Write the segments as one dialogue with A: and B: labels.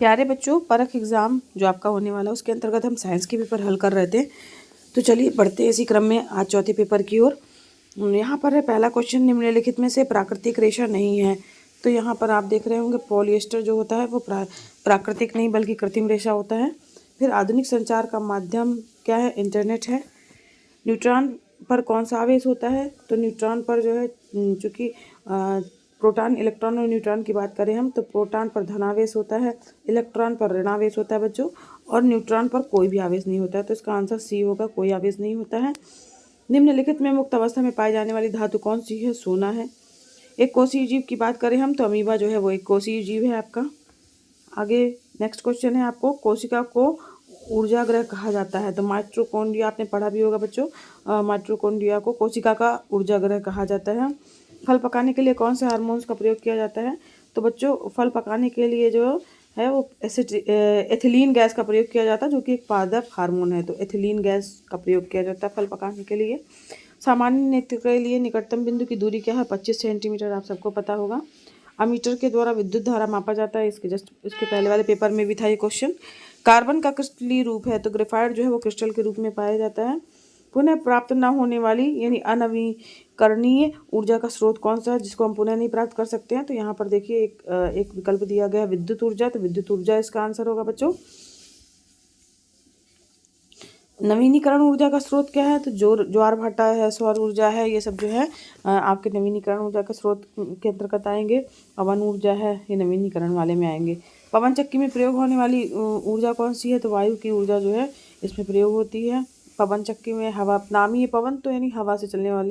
A: प्यारे बच्चों, परख एग्ज़ाम जो आपका होने वाला है उसके अंतर्गत हम साइंस के पेपर हल कर रहे थे। तो चलिए बढ़ते हैं इसी क्रम में आज चौथे पेपर की ओर। यहाँ पर है पहला क्वेश्चन, निम्नलिखित में से प्राकृतिक रेशा नहीं है। तो यहाँ पर आप देख रहे होंगे पॉलिएस्टर जो होता है वो प्राकृतिक नहीं बल्कि कृत्रिम रेशा होता है। फिर आधुनिक संचार का माध्यम क्या है? इंटरनेट है। न्यूट्रॉन पर कौन सा आवेश होता है? तो न्यूट्रॉन पर जो है चूँकि प्रोटॉन, इलेक्ट्रॉन और न्यूट्रॉन की बात करें हम तो प्रोटॉन पर धनावेश होता है, इलेक्ट्रॉन पर ऋणावेश होता है बच्चों, और न्यूट्रॉन पर कोई भी आवेश नहीं होता है। तो इसका आंसर सी होगा, कोई आवेश नहीं होता है। निम्नलिखित में मुक्त अवस्था में पाई जाने वाली धातु कौन सी है? सोना है। एक कोशीय जीव की बात करें हम तो अमीबा जो है वो एक कोशीय जीव है आपका। आगे नेक्स्ट क्वेश्चन है आपको, कोशिका को ऊर्जा ग्रह कहा जाता है। तो माइटोकॉन्ड्रिया आपने पढ़ा भी होगा बच्चों, माइटोकॉन्ड्रिया को कोशिका का ऊर्जा ग्रह कहा जाता है। फल पकाने के लिए कौन से हार्मोन्स का प्रयोग किया जाता है? तो बच्चों फल पकाने के लिए जो है वो एथिलीन गैस का प्रयोग किया जाता है, जो कि एक पादप हार्मोन है। तो एथिलीन गैस का प्रयोग किया जाता है फल पकाने के लिए। सामान्य नेत्र के लिए निकटतम बिंदु की दूरी क्या है? 25 सेंटीमीटर, आप सबको पता होगा। अमीटर के द्वारा विद्युत धारा मापा जाता है, इसके पहले वाले पेपर में भी था ये क्वेश्चन। कार्बन का क्रिस्टलीय रूप है तो ग्रेफाइट जो है वो क्रिस्टल के रूप में पाया जाता है। पुनः प्राप्त न होने वाली यानी अनवीकरणीय ऊर्जा का स्रोत कौन सा है जिसको हम पुनः नहीं प्राप्त कर सकते हैं? तो यहाँ पर देखिए एक विकल्प दिया गया है विद्युत ऊर्जा। तो विद्युत ऊर्जा इसका आंसर होगा बच्चों। नवीनीकरण ऊर्जा का स्रोत क्या है? तो ज्वार भाटा है, सौर ऊर्जा है, ये सब जो है आपके नवीनीकरण ऊर्जा के स्रोत के अंतर्गत आएंगे। पवन ऊर्जा है, ये नवीनीकरण वाले में आएंगे। पवन चक्की में प्रयोग होने वाली ऊर्जा कौन सी है? तो वायु की ऊर्जा जो है इसमें प्रयोग होती है। पवन चक्की में हवा, नाम ही है पवन, तो यानी हवा से चलने वाली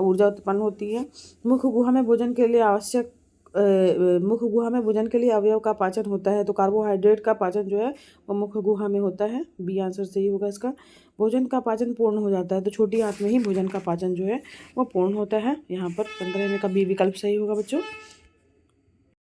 A: ऊर्जा उत्पन्न होती है। मुख्य गुहा में भोजन के लिए आवश्यक मुख्य गुहा में भोजन के लिए अवयव का पाचन होता है। तो कार्बोहाइड्रेट का पाचन जो है वो मुख्य गुहा में होता है। बी आंसर सही होगा इसका। भोजन का पाचन पूर्ण हो जाता है तो छोटी आंत में ही भोजन का पाचन जो है वो पूर्ण होता है। यहाँ पर 15 में का बी विकल्प सही होगा बच्चों।